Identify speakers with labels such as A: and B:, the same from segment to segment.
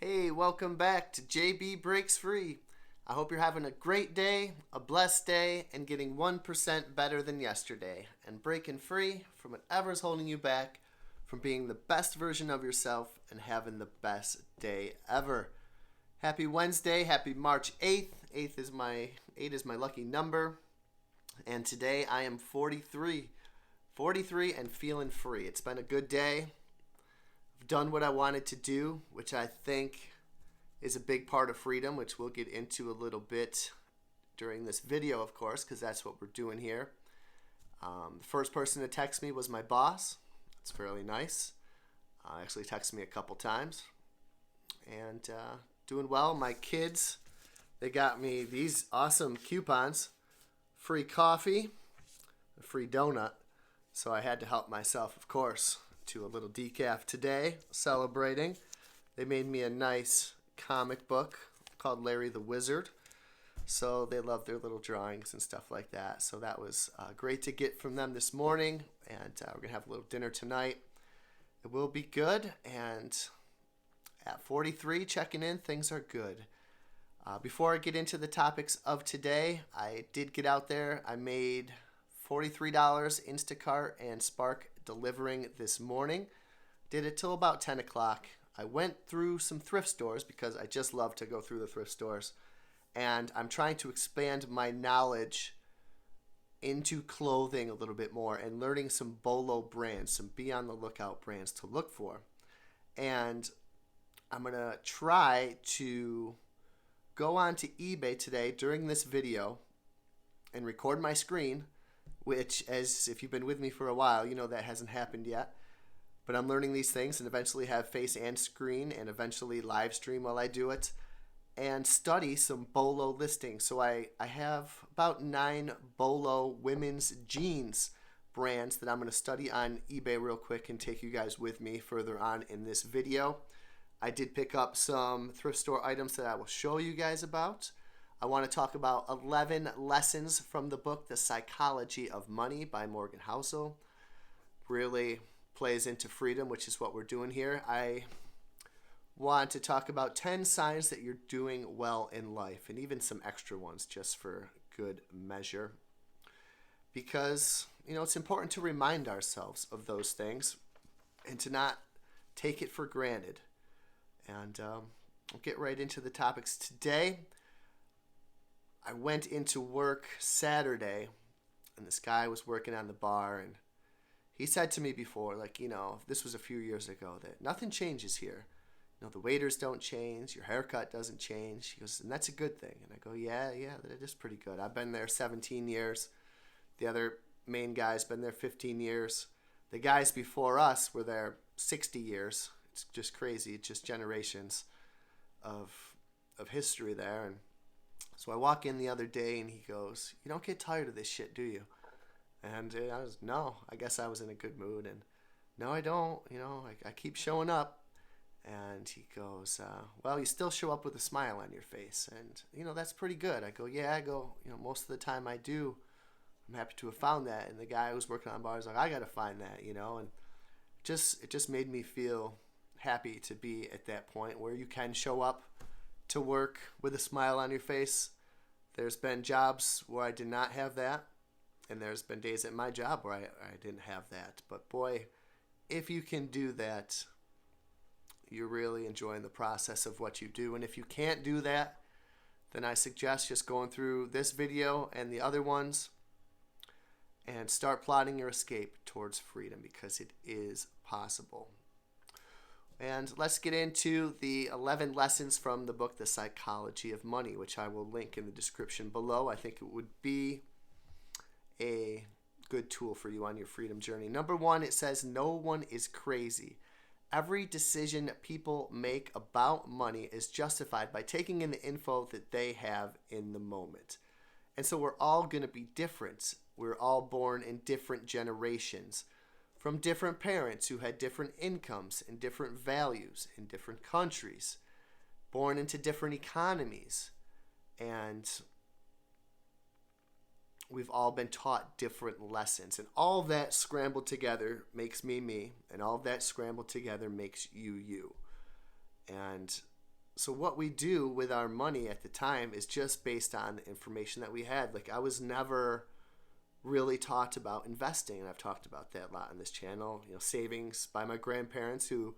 A: Hey, welcome back to JB Breaks Free. I hope you're having a great day, a blessed day, and getting 1% better than yesterday, and breaking free from whatever's holding you back from being the best version of yourself and having the best day ever. Happy Wednesday, happy March 8th. 8 is my lucky number, and today I am 43. 43 and feeling free. It's been a good day. I've done what I wanted to do, which I think is a big part of freedom, which we'll get into a little bit during this video, of course, because that's what we're doing here. The first person to text me was my boss. It's fairly nice. Actually texted me a couple times. And doing well. My kids, they got me these awesome coupons. Free coffee, a free donut. So I had to help myself, of course, to a little decaf today, celebrating. They made me a nice comic book called Larry the Wizard. So they love their little drawings and stuff like that. So that was great to get from them this morning. And we're going to have a little dinner tonight. It will be good. And at 43, checking in, things are good. Before I get into the topics of today, I did get out there. I made $43 Instacart and Spark delivering this morning. Did it till about 10 o'clock. I went through some thrift stores because I just love to go through the thrift stores. And I'm trying to expand my knowledge into clothing a little bit more and learning some BOLO brands, some be on the lookout brands to look for. And I'm going to try to go on to eBay today during this video and record my screen, which, as if you've been with me for a while, you know that hasn't happened yet. But I'm learning these things and eventually have face and screen and eventually live stream while I do it and study some BOLO listings. So I have about 9 BOLO women's jeans brands that I'm going to study on eBay real quick and take you guys with me further on in this video. I did pick up some thrift store items that I will show you guys about. I want to talk about 11 lessons from the book, The Psychology of Money by Morgan Housel. Really plays into freedom, which is what we're doing here. I want to talk about 10 signs that you're doing well in life, and even some extra ones just for good measure. Because, it's important to remind ourselves of those things and to not take it for granted. And we'll get right into the topics today. I went into work Saturday, and this guy was working on the bar, and he said to me before, this was a few years ago, that nothing changes here. The waiters don't change, your haircut doesn't change. He goes, and that's a good thing. And I go, yeah, that is pretty good. I've been there 17 years. The other main guy's been there 15 years. The guys before us were there 60 years. It's just crazy. It's just generations of history there. And so I walk in the other day, and he goes, you don't get tired of this shit, do you? And no, I guess I was in a good mood. And no, I don't. I keep showing up. And he goes, well, you still show up with a smile on your face. And, that's pretty good. I go, yeah, most of the time I do. I'm happy to have found that. And the guy who was working on the bar was like, I got to find that, and it just made me feel happy to be at that point where you can show up to work with a smile on your face. There's been jobs where I did not have that. And there's been days at my job where I didn't have that. But boy, if you can do that, you're really enjoying the process of what you do. And if you can't do that, then I suggest just going through this video and the other ones and start plotting your escape towards freedom, because it is possible. And let's get into the 11 lessons from the book, The Psychology of Money, which I will link in the description below. I think it would be a good tool for you on your freedom journey. Number 1, it says, no one is crazy. Every decision people make about money is justified by taking in the info that they have in the moment. And so we're all going to be different. We're all born in different generations from different parents who had different incomes and different values in different countries, born into different economies. And we've all been taught different lessons. And all of that scrambled together makes me me. And all of that scrambled together makes you you. And So what we do with our money at the time is just based on the information that we had. Like, I was never really taught about investing, and I've talked about that a lot on this channel. Savings by my grandparents who,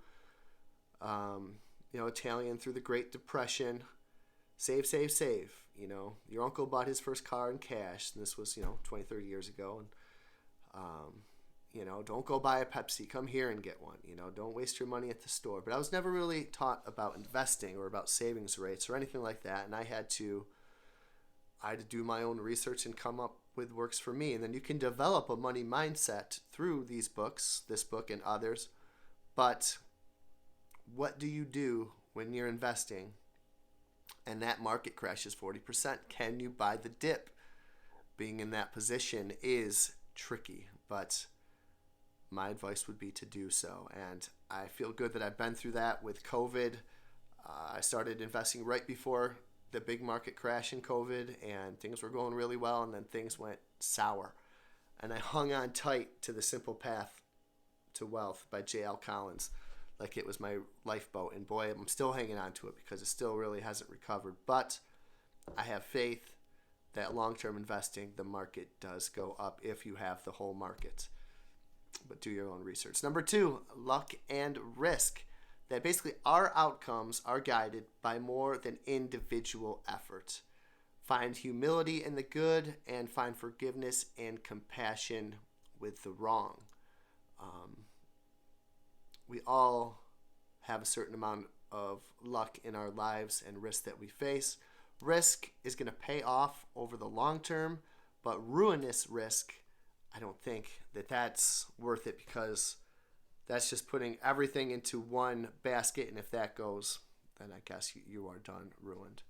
A: Italian through the Great Depression, save, save, save. Your uncle bought his first car in cash, and this was, 20, 30 years ago. And, don't go buy a Pepsi. Come here and get one. Don't waste your money at the store. But I was never really taught about investing or about savings rates or anything like that. And I had to do my own research and come up with works for me. And then you can develop a money mindset through these books, this book and others. But what do you do when you're investing and that market crashes 40%? Can you buy the dip? Being in that position is tricky, but my advice would be to do so. And I feel good that I've been through that with COVID. I started investing right before the big market crash in COVID, and things were going really well, and then things went sour. And I hung on tight to The Simple Path to Wealth by J.L. Collins like it was my lifeboat. And boy, I'm still hanging on to it because it still really hasn't recovered. But I have faith that long-term investing, the market does go up if you have the whole market. But do your own research. Number 2, luck and risk. That basically our outcomes are guided by more than individual effort. Find humility in the good and find forgiveness and compassion with the wrong. We all have a certain amount of luck in our lives and risk that we face. Risk is going to pay off over the long term, but ruinous risk, I don't think that's worth it, because that's just putting everything into one basket, and if that goes, then I guess you are done, ruined.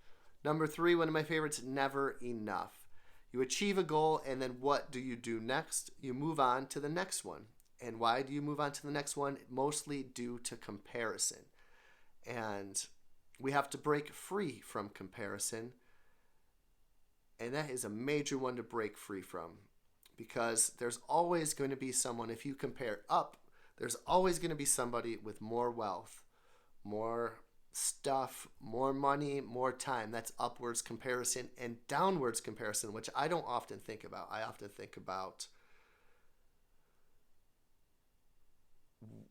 A: Number 3, one of my favorites, never enough. You achieve a goal, and then what do you do next? You move on to the next one. And why do you move on to the next one? Mostly due to comparison. And we have to break free from comparison. And that is a major one to break free from, because there's always going to be someone, if you compare up, there's always going to be somebody with more wealth, more stuff, more money, more time. That's upwards comparison. And downwards comparison, which I don't often think about. I often think about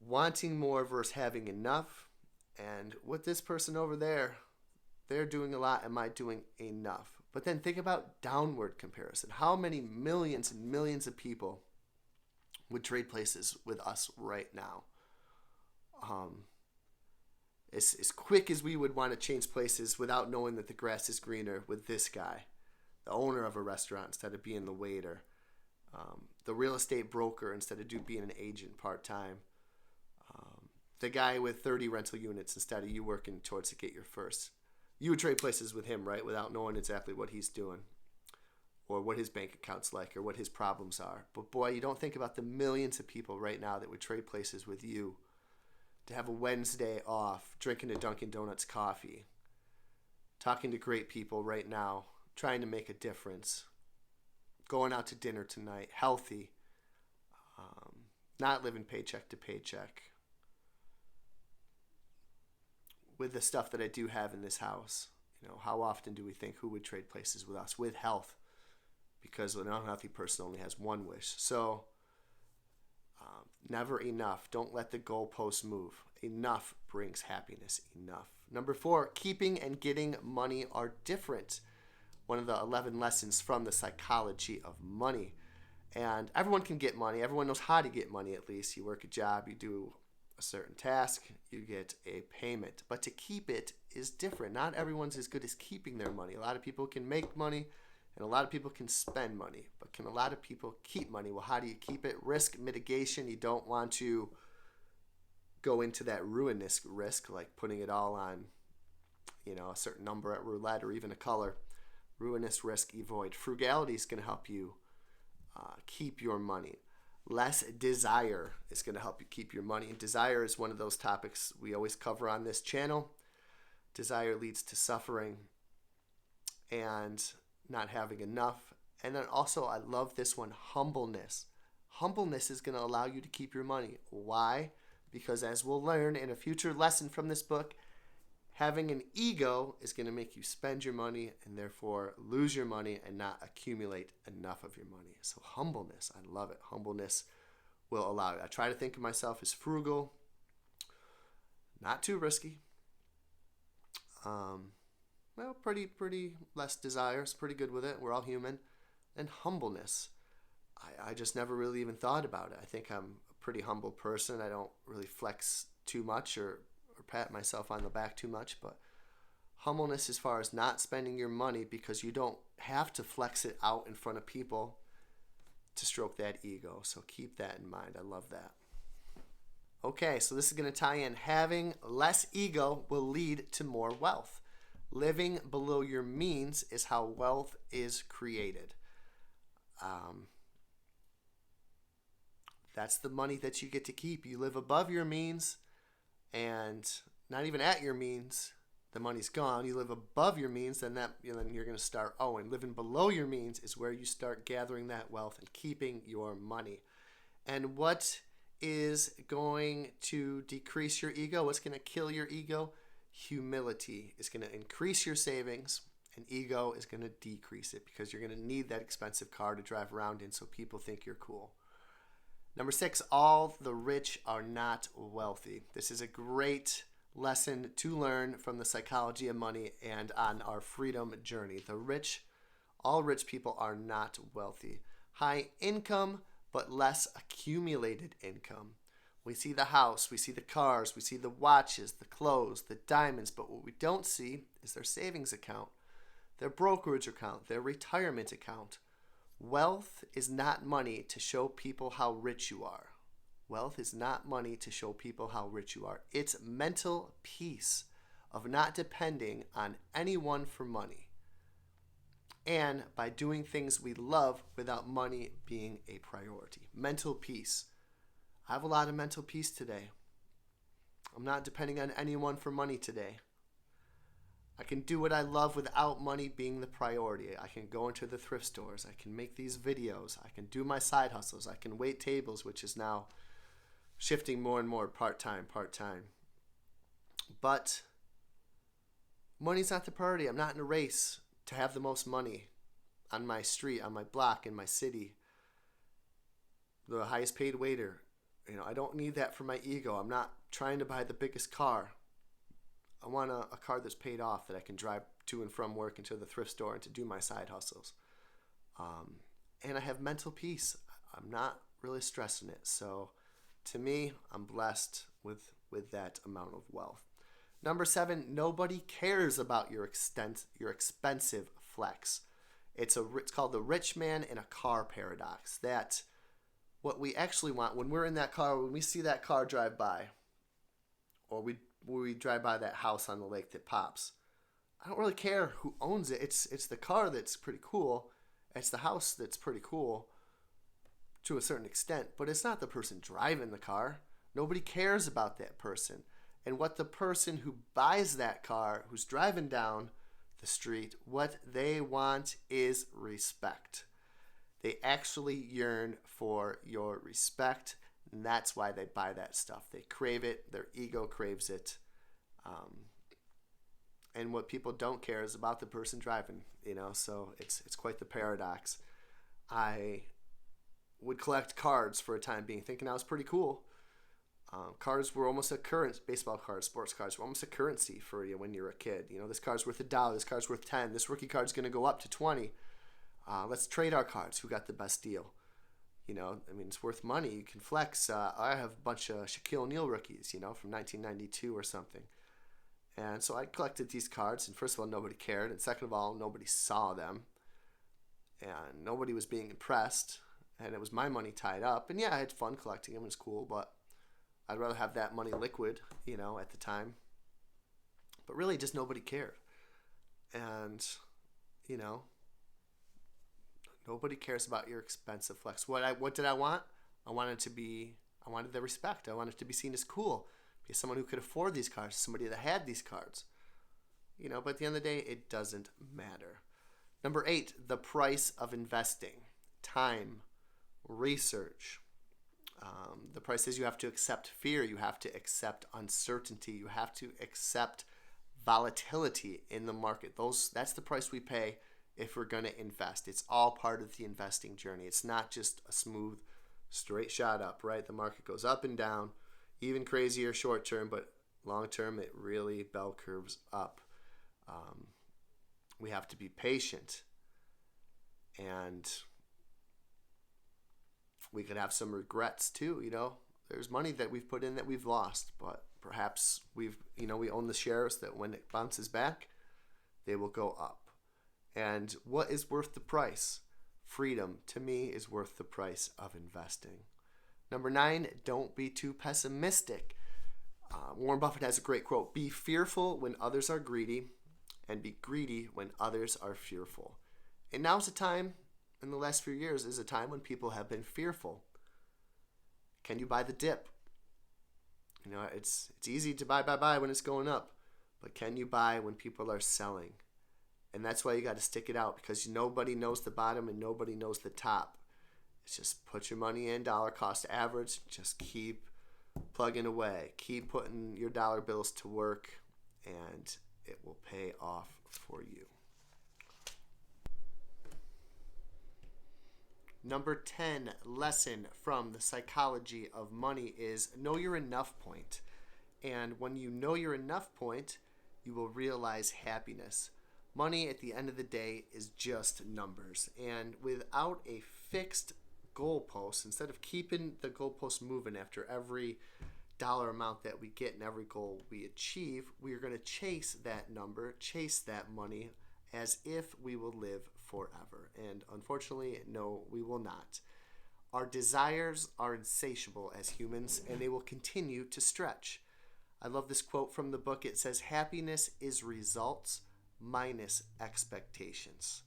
A: wanting more versus having enough. And with this person over there, they're doing a lot. Am I doing enough? But then think about downward comparison. How many millions and millions of people would trade places with us right now? As quick as we would want to change places without knowing that the grass is greener with this guy, the owner of a restaurant instead of being the waiter, the real estate broker instead of being an agent part-time, the guy with 30 rental units instead of you working towards to get your first. You would trade places with him, right, without knowing exactly what he's doing or what his bank account's like or what his problems are. But boy, you don't think about the millions of people right now that would trade places with you to have a Wednesday off, drinking a Dunkin' Donuts coffee, talking to great people right now, trying to make a difference, going out to dinner tonight, healthy, not living paycheck to paycheck. With the stuff that I do have in this house, how often do we think who would trade places with us with health? Because an unhealthy person only has one wish. So never enough. Don't let the goalposts move. Enough brings happiness. Enough. Number 4, keeping and getting money are different. One of the 11 lessons from the psychology of money. And everyone can get money. Everyone knows how to get money, at least. You work a job, you do a certain task, you get a payment. But to keep it is different. Not everyone's as good as keeping their money. A lot of people can make money, and a lot of people can spend money. But can a lot of people keep money? Well, how do you keep it? Risk mitigation. You don't want to go into that ruinous risk, like putting it all on, a certain number at roulette or even a color. Ruinous risk, avoid. Frugality is going to help you keep your money. Less desire is going to help you keep your money. And desire is one of those topics we always cover on this channel. Desire leads to suffering and not having enough. And then also, I love this one, humbleness. Humbleness is going to allow you to keep your money. Why? Because as we'll learn in a future lesson from this book, Having an ego is going to make you spend your money and therefore lose your money and not accumulate enough of your money. So humbleness, I love it. Humbleness will allow it. I try to think of myself as frugal, not too risky. Well, pretty less desires, pretty good with it. We're all human. And humbleness. I just never really even thought about it. I think I'm a pretty humble person. I don't really flex too much or pat myself on the back too much, but humbleness as far as not spending your money because you don't have to flex it out in front of people to stroke that ego. So keep that in mind. I love that. Okay, so this is going to tie in. Having less ego will lead to more wealth. Living below your means is how wealth is created. That's the money that you get to keep. You live above your means and not even at your means, the money's gone. You live above your means, then then you're going to start owing. Living below your means is where you start gathering that wealth and keeping your money. And what is going to decrease your ego? What's going to kill your ego? Humility is going to increase your savings, and ego is going to decrease it because you're going to need that expensive car to drive around in so people think you're cool. Number 6, all the rich are not wealthy. This is a great lesson to learn from the psychology of money and on our freedom journey. All rich people are not wealthy. High income, but less accumulated income. We see the house, we see the cars, we see the watches, the clothes, the diamonds, but what we don't see is their savings account, their brokerage account, their retirement account. Wealth is not money to show people how rich you are. Wealth is not money to show people how rich you are. It's mental peace of not depending on anyone for money. And by doing things we love without money being a priority. Mental peace. I have a lot of mental peace today. I'm not depending on anyone for money today. I can do what I love without money being the priority. I can go into the thrift stores. I can make these videos. I can do my side hustles. I can wait tables, which is now shifting more and more part-time. But money's not the priority. I'm not in a race to have the most money on my street, on my block, in my city. The highest paid waiter. I don't need that for my ego. I'm not trying to buy the biggest car. I want a car that's paid off that I can drive to and from work and to the thrift store and to do my side hustles. And I have mental peace. I'm not really stressing it. So to me, I'm blessed with that amount of wealth. Number 7, nobody cares about your expensive flex. It's called the rich man in a car paradox. That what we actually want when we're in that car, when we see that car drive by, or we drive by that house on the lake that pops, I don't really care who owns it. It's the car that's pretty cool. It's the house that's pretty cool to a certain extent, but it's not the person driving the car. Nobody cares about that person. And what the person who buys that car, who's driving down the street, what they want is respect. They actually yearn for your respect, and that's why they buy that stuff. They crave it. Their ego craves it. And what people don't care is about the person driving, so it's quite the paradox. I would collect cards for a time being, thinking I was pretty cool. Cars were almost a currency. Baseball cards, sports cards were almost a currency for you when you were a kid. This card's worth $1, this card's worth $10, this rookie card's going to go up to $20. Let's trade our cards. Who got the best deal? It's worth money. You can flex. I have a bunch of Shaquille O'Neal rookies, from 1992 or something. And so I collected these cards, and first of all, nobody cared, and second of all, nobody saw them, and nobody was being impressed, and it was my money tied up. And yeah, I had fun collecting them. It was cool, but I'd rather have that money liquid, at the time. But really, just nobody cared. And, nobody cares about your expensive flex. What did I want? I wanted the respect. I wanted to be seen as cool. Be someone who could afford these cards, somebody that had these cards. But at the end of the day, it doesn't matter. Number 8, the price of investing. Time, research. The price is you have to accept fear. You have to accept uncertainty. You have to accept volatility in the market. That's the price we pay if we're going to invest. It's all part of the investing journey. It's not just a smooth, straight shot up, right? The market goes up and down, even crazier short term, but long term, it really bell curves up. We have to be patient, and we could have some regrets too. There's money that we've put in that we've lost, but perhaps we own the shares that when it bounces back, they will go up. And what is worth the price? Freedom, to me, is worth the price of investing. Number 9, don't be too pessimistic. Warren Buffett has a great quote: be fearful when others are greedy, and be greedy when others are fearful. And now's a time, in the last few years, is a time when people have been fearful. Can you buy the dip? It's easy to buy when it's going up, but can you buy when people are selling? And that's why you got to stick it out, because nobody knows the bottom and nobody knows the top. It's just put your money in, dollar cost average, just keep plugging away. Keep putting your dollar bills to work, and it will pay off for you. Number 10 lesson from the psychology of money is know your enough point. And when you know your enough point, you will realize happiness. Money at the end of the day is just numbers. And without a fixed goalpost, instead of keeping the goalpost moving after every dollar amount that we get and every goal we achieve, we are going to chase that number, chase that money as if we will live forever. And unfortunately, no, we will not. Our desires are insatiable as humans, and they will continue to stretch. I love this quote from the book. It says, happiness is results minus expectations.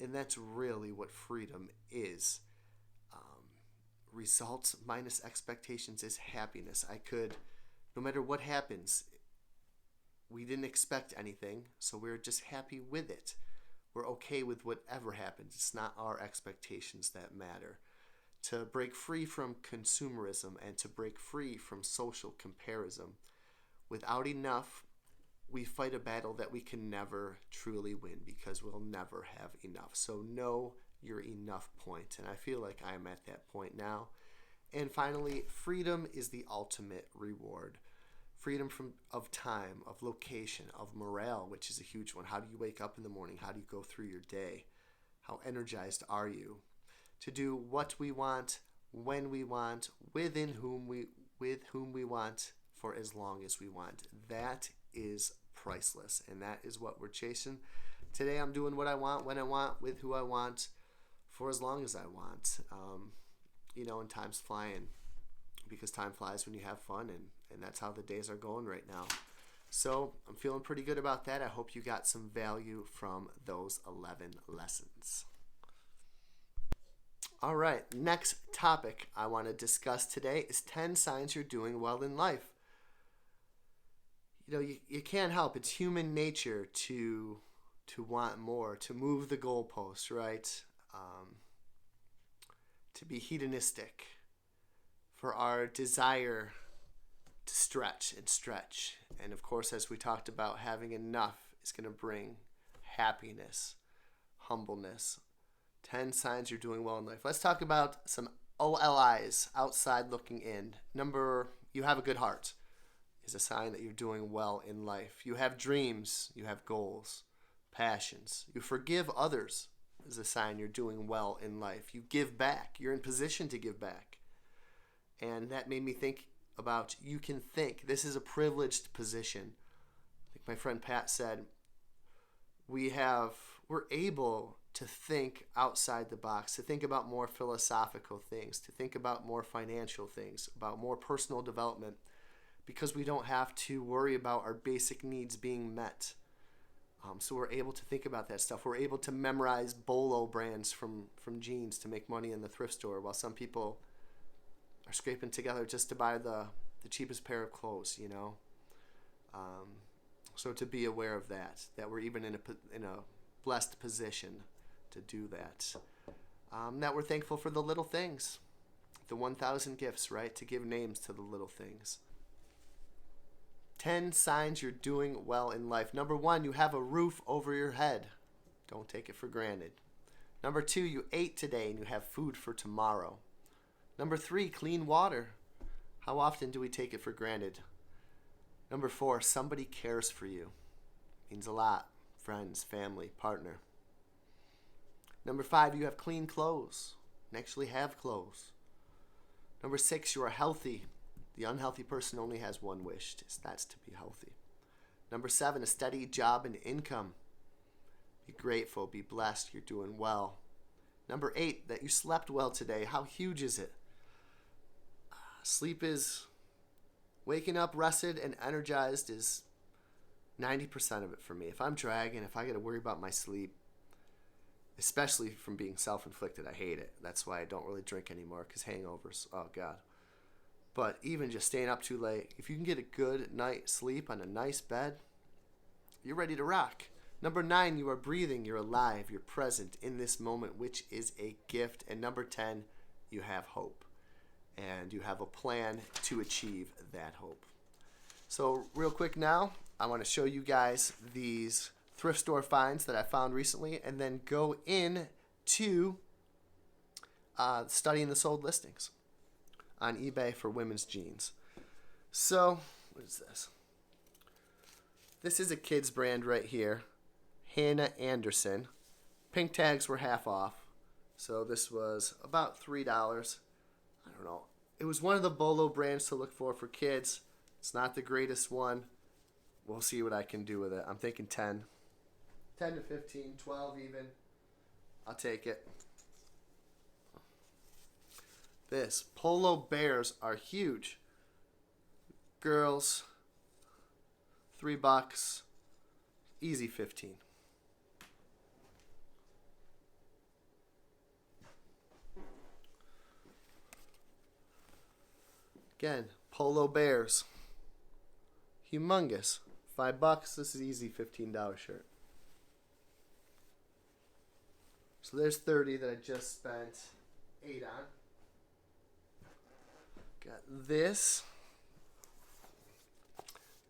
A: And that's really what freedom is. Results minus expectations is happiness. No matter what happens, we didn't expect anything, so we're just happy with it. We're okay with whatever happens. It's not our expectations that matter. To break free from consumerism and to break free from social comparison. Without enough, we fight a battle that we can never truly win because we'll never have enough. So know your enough point, and I feel like I'm at that point now. And finally, freedom is the ultimate reward. Freedom of time, of location, of morale, which is a huge one. How do you wake up in the morning? How do you go through your day? How energized are you to do what we want, when we want, with whom we want, for as long as we want? That is priceless, and that is what we're chasing. Today I'm doing what I want, when I want, with who I want, for as long as I want. And time's flying, because time flies when you have fun, and that's how the days are going right now. So I'm feeling pretty good about that. I hope you got some value from those 11 lessons. All right, next topic I want to discuss today is 10 signs you're doing well in life. You can't help. It's human nature to want more, to move the goalposts, right? To be hedonistic, for our desire to stretch. And of course, as we talked about, having enough is going to bring happiness, humbleness. 10 signs you're doing well in life. Let's talk about some OLIs, outside looking in. You have a good heart is a sign that you're doing well in life. You have dreams, you have goals, passions. You forgive others is a sign you're doing well in life. You give back. You're in position to give back. And that made me think about, you can think. This is a privileged position. Like my friend Pat said, we're able to think outside the box, to think about more philosophical things, to think about more financial things, about more personal development, because we don't have to worry about our basic needs being met. So we're able to think about that stuff. We're able to memorize BOLO brands from jeans to make money in the thrift store, while some people are scraping together just to buy the cheapest pair of clothes, So to be aware of that we're even in a blessed position to do that. That we're thankful for the little things, the 1,000 gifts, right? To give names to the little things. 10 signs you're doing well in life. Number 1, you have a roof over your head. Don't take it for granted. Number 2, you ate today and you have food for tomorrow. Number 3, clean water. How often do we take it for granted? Number 4, somebody cares for you. Means a lot. Friends, family, partner. Number 5, you have clean clothes and actually have clothes. Number 6, you are healthy. The unhealthy person only has one wish. That's to be healthy. Number 7, a steady job and income. Be grateful. Be blessed. You're doing well. Number 8, that you slept well today. How huge is it? Sleep is waking up rested and energized is 90% of it for me. If I'm dragging, if I got to worry about my sleep, especially from being self-inflicted, I hate it. That's why I don't really drink anymore, because hangovers, oh God. But even just staying up too late, if you can get a good night's sleep on a nice bed, you're ready to rock. Number 9, you are breathing, you're alive, you're present in this moment, which is a gift. And number 10, you have hope. And you have a plan to achieve that hope. So real quick now, I want to show you guys these thrift store finds that I found recently, and then go in to studying the sold listings on eBay for women's jeans. So, what is this? This is a kid's brand right here. Hannah Anderson. Pink tags were half off. So this was about $3. I don't know. It was one of the BOLO brands to look for kids. It's not the greatest one. We'll see what I can do with it. I'm thinking 10. 10 to 15, 12 even. I'll take it. This. Polo bears are huge. Girls, $3. Easy 15. Again, polo bears. Humongous. $5. This is easy $15 shirt. So there's 30 that I just spent 8 on. Got this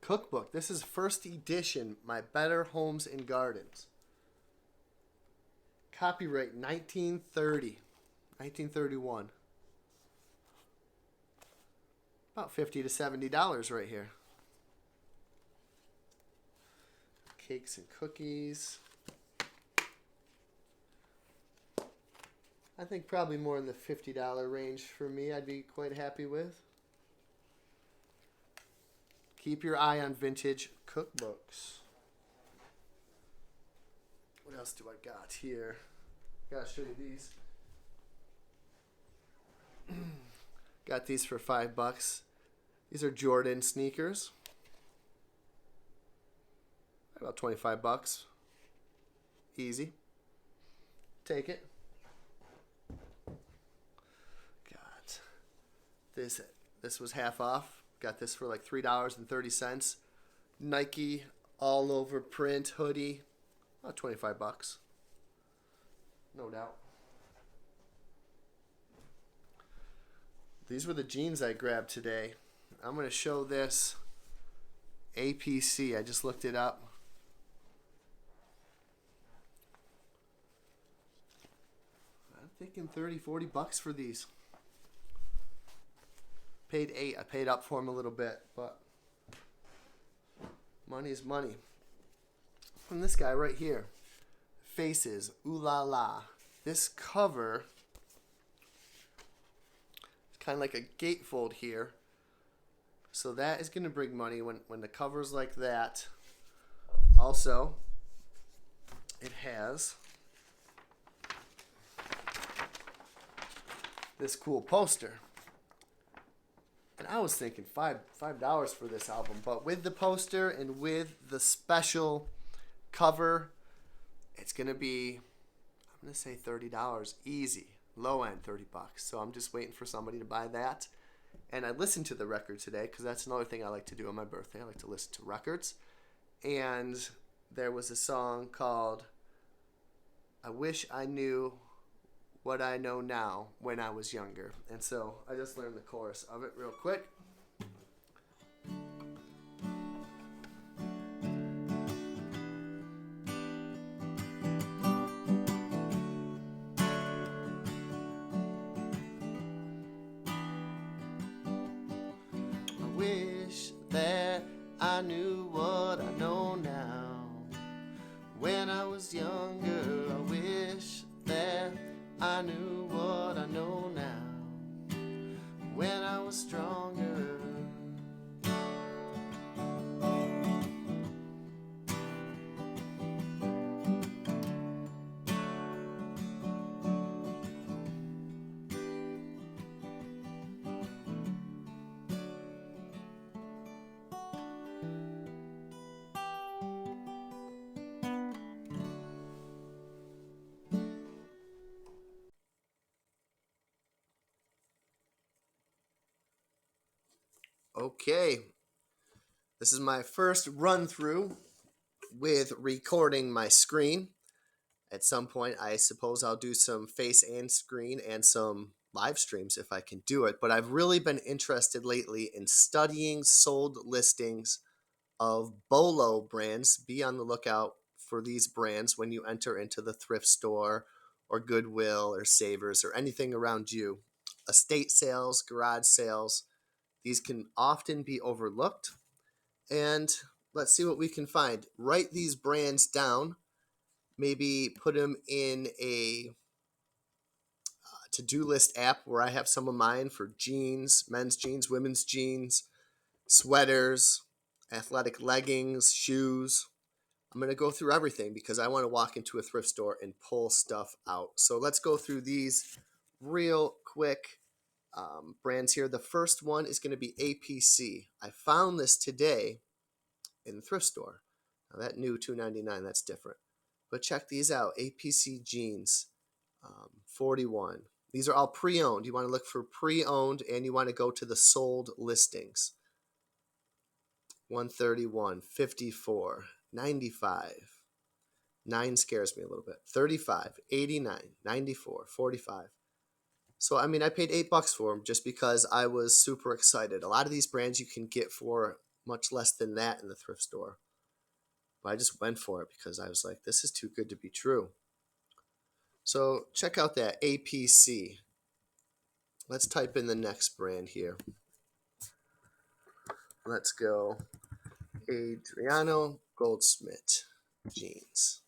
A: cookbook. This is first edition, My Better Homes and Gardens. Copyright 1930, 1931. About $50 to $70 right here. Cakes and cookies. I think probably more in the $50 range for me. I'd be quite happy with. Keep your eye on vintage cookbooks. What else do I got here? Gotta show you these. Got these for $5. These are Jordan sneakers. About $25. Easy. Take it. Got this. This was half off. Got this for like $3.30. Nike all over print hoodie. About $25. No doubt. These were the jeans I grabbed today. I'm going to show this APC. I just looked it up. I'm thinking $30-$40 for these. Paid $8. I paid up for them a little bit, but money is money. From this guy right here. Faces. Ooh la la. This cover is kind of like a gatefold here. So that is going to bring money when the cover's like that. Also, it has this cool poster. And I was thinking $5 for this album, but with the poster and with the special cover, it's going to be, I'm going to say $30 easy. Low end $30. So I'm just waiting for somebody to buy that. And I listened to the record today because that's another thing I like to do on my birthday. I like to listen to records. And there was a song called I Wish I Knew What I Know Now When I Was Younger. And so I just learned the chorus of it real quick. I knew what I know now. When I was younger, I wish that I knew what I know now. When I was stronger. Okay, this is my first run through with recording my screen. At some point, I suppose I'll do some face and screen and some live streams if I can do it. But I've really been interested lately in studying sold listings of BOLO brands. Be on the lookout for these brands when you enter into the thrift store or Goodwill or Savers or anything around you. Estate sales, garage sales, these can often be overlooked. And let's see what we can find. Write these brands down. Maybe put them in a to-do list app where I have some of mine for jeans, men's jeans, women's jeans, sweaters, athletic leggings, shoes. I'm going to go through everything because I want to walk into a thrift store and pull stuff out. So let's go through these real quick brands here. The first one is going to be APC. I found this today in the thrift store. Now that new $2.99, that's different. But check these out. APC jeans, 41. These are all pre-owned. You want to look for pre-owned and you want to go to the sold listings. 131, 54, 95. 9 scares me a little bit. 35, 89, 94, 45. So, I mean, I paid $8 for them just because I was super excited. A lot of these brands you can get for much less than that in the thrift store. But I just went for it because I was like, this is too good to be true. So check out that APC. Let's type in the next brand here. Let's go Adriano Goldsmith jeans.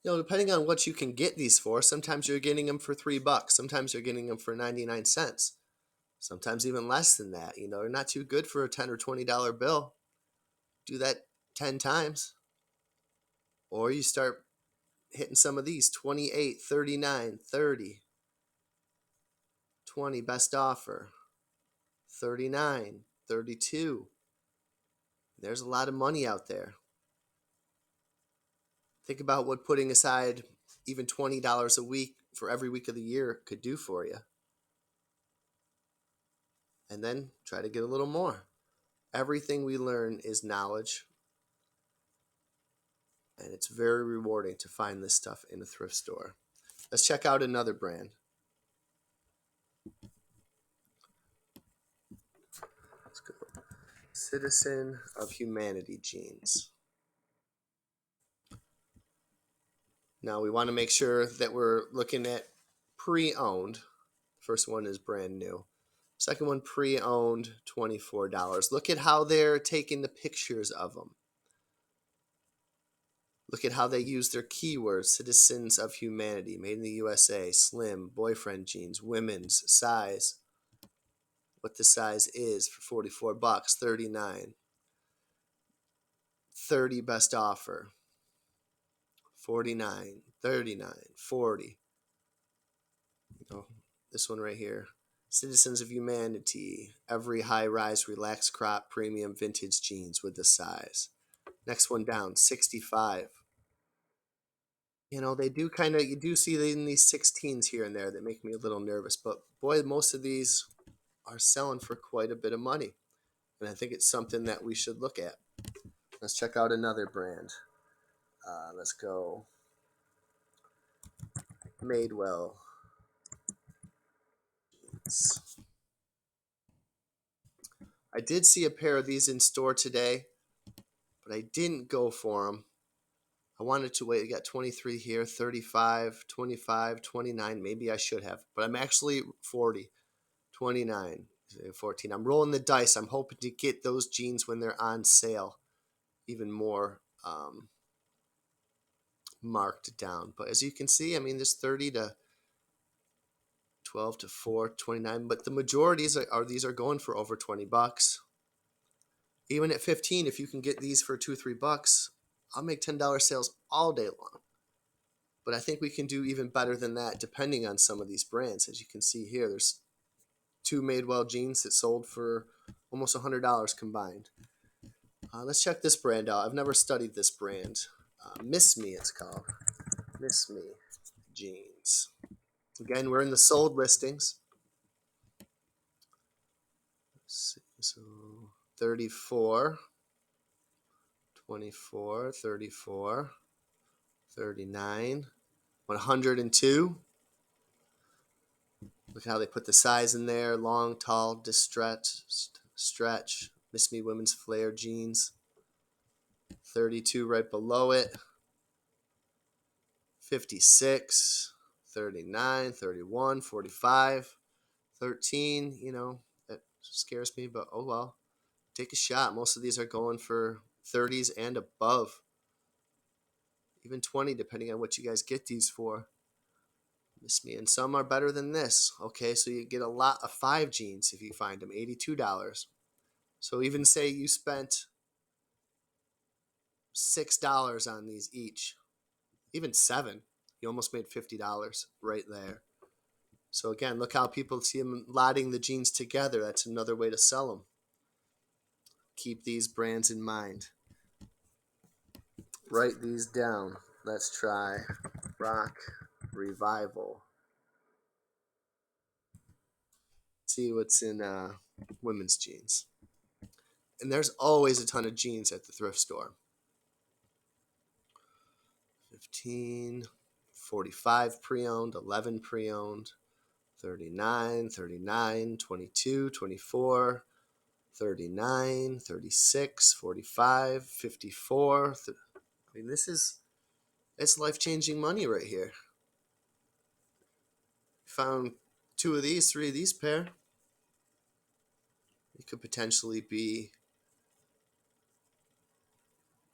A: You know, depending on what you can get these for, sometimes you're getting them for $3. Sometimes you're getting them for 99 cents. Sometimes even less than that. You know, they're not too good for a $10 or $20 bill. Do that 10 times. Or you start hitting some of these 28, 39, 30, 20 best offer, 39, 32. There's a lot of money out there. Think about what putting aside even $20 a week for every week of the year could do for you. And then try to get a little more. Everything we learn is knowledge. And it's very rewarding to find this stuff in a thrift store. Let's check out another brand. Let's go. Citizen of Humanity jeans. Now we want to make sure that we're looking at pre-owned. First one is brand new. Second one, pre-owned, $24. Look at how they're taking the pictures of them. Look at how they use their keywords. Citizens of Humanity, made in the USA, slim, boyfriend jeans, women's, size. What the size is for $44, 39. 30 best offer. 49, 39, 40. Oh, this one right here. Citizens of Humanity, every high-rise relaxed crop premium vintage jeans with the size. Next one down, 65. You know, they do kind of, you do see in these 16s here and there that make me a little nervous. But boy, most of these are selling for quite a bit of money. And I think it's something that we should look at. Let's check out another brand. Let's go Madewell. I did see a pair of these in store today, but I didn't go for them. I wanted to wait. I got 23 here, 35, 25, 29. Maybe I should have, but I'm actually 40, 29. 14. I'm rolling the dice. I'm hoping to get those jeans when they're on sale even more marked down. But as you can see, I mean, there's 30 to 12 to 4, 29. But the majorities are these are going for over $20. Even at 15, if you can get these for $2-3, I'll make $10 sales all day long. But I think we can do even better than that depending on some of these brands. As you can see here, there's 2 Madewell jeans that sold for almost $100 combined. Let's check this brand out. I've never studied this brand. Miss Me, it's called. Miss Me jeans. Again, we're in the sold listings. Let's see. So 34, 24, 34, 39, 102. Look how they put the size in there. Long, tall, distressed, stretch. Miss Me women's flare jeans. 32 right below it. 56, 39, 31, 45, 13. You know, that scares me, but oh well. Take a shot. Most of these are going for 30s and above. Even 20, depending on what you guys get these for. Miss Me. And some are better than this. Okay, so you get a lot of 5 jeans if you find them. $82. So even say you spent $6 on these each. Even 7. You almost made $50 right there. So again, look how people see them lotting the jeans together. That's another way to sell them. Keep these brands in mind. Write these down. Let's try Rock Revival. See what's in women's jeans. And there's always a ton of jeans at the thrift store. 15, 45 pre-owned, 11 pre-owned, 39, 39, 22, 24, 39, 36, 45, 54. I mean, it's life-changing money right here. Found 2 of these, 3 of these pair. You could potentially be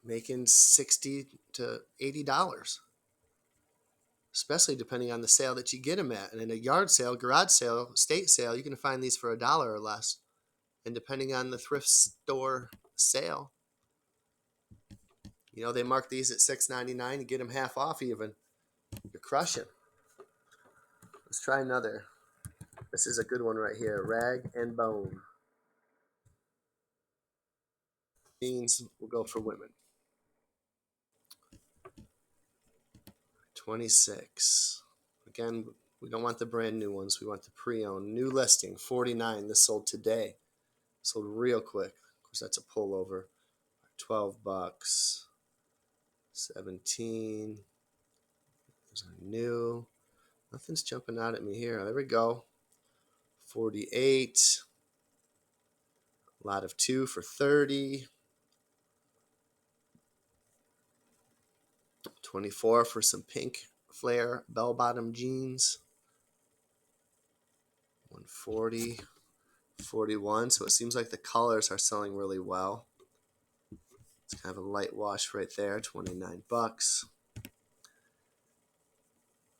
A: making $60 to $80, especially depending on the sale that you get them at. And in a yard sale, garage sale, estate sale, you can find these for $1 or less. And depending on the thrift store sale, you know, they mark these at $6.99 and get them half off even. You're crushing. Let's try another. This is a good one right here. Rag and Bone. Jeans will go for women. 26. Again, we don't want the brand new ones. We want the pre-owned. New listing, 49. This sold today. Sold real quick. Of course, that's a pullover. $12. 17. There's a new. Nothing's jumping out at me here. There we go. 48. A lot of 2 for 30. 24 for some pink flare bell-bottom jeans. 140. 41. So it seems like the colors are selling really well. It's kind of a light wash right there. $29.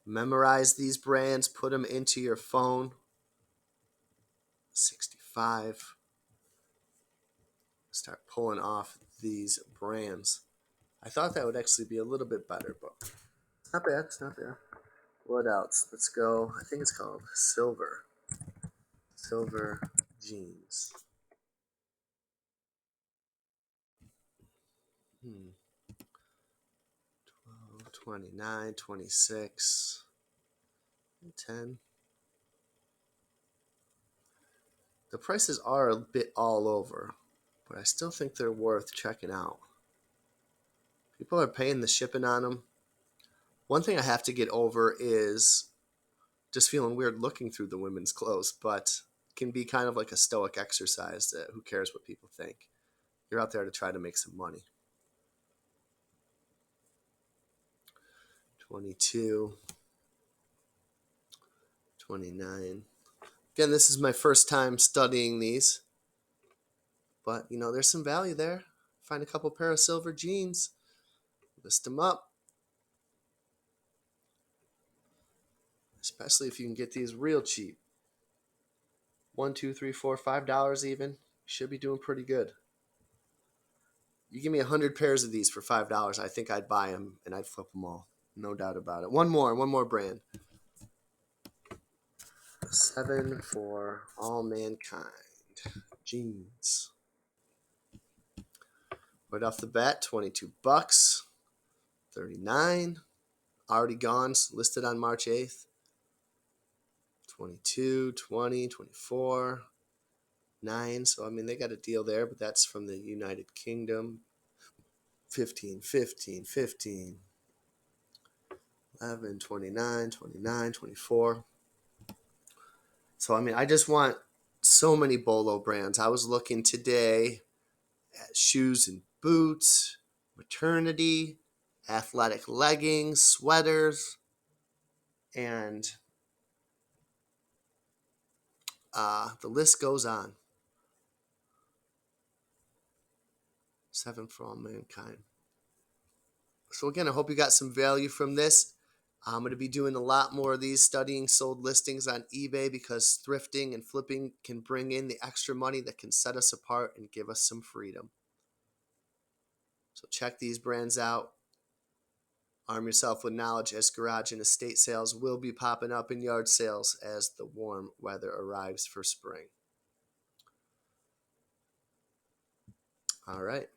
A: Memorize these brands. Put them into your phone. 65. Start pulling off these brands. I thought that would actually be a little bit better, but it's not bad. It's not bad. What else? Let's go. I think it's called Silver. Silver jeans. 12, 29, 26, 10. The prices are a bit all over, but I still think they're worth checking out. People are paying the shipping on them. One thing I have to get over is just feeling weird looking through the women's clothes, but it can be kind of like a stoic exercise that who cares what people think. You're out there to try to make some money. 22, 29. Again, this is my first time studying these, but there's some value there. Find a couple pair of silver jeans, list them up, especially if you can get these real cheap. $1, $2, $3, $4, $5 even. Should be doing pretty good. You give me 100 pairs of these for $5, I think I'd buy them and I'd flip them all. No doubt about it. One more brand. 7 for All Mankind jeans. Right off the bat, $22. 39. Already gone, listed on March 8th. 22, 20, 24, 9. So, they got a deal there, but that's from the United Kingdom. 15, 15, 15. 11, 29, 29, 24. So, I just want so many BOLO brands. I was looking today at shoes and boots, maternity, athletic leggings, sweaters, and the list goes on. 7 for All Mankind. So again, I hope you got some value from this. I'm going to be doing a lot more of these, studying sold listings on eBay, because thrifting and flipping can bring in the extra money that can set us apart and give us some freedom. So check these brands out. Arm yourself with knowledge, as garage and estate sales will be popping up in yard sales as the warm weather arrives for spring. All right.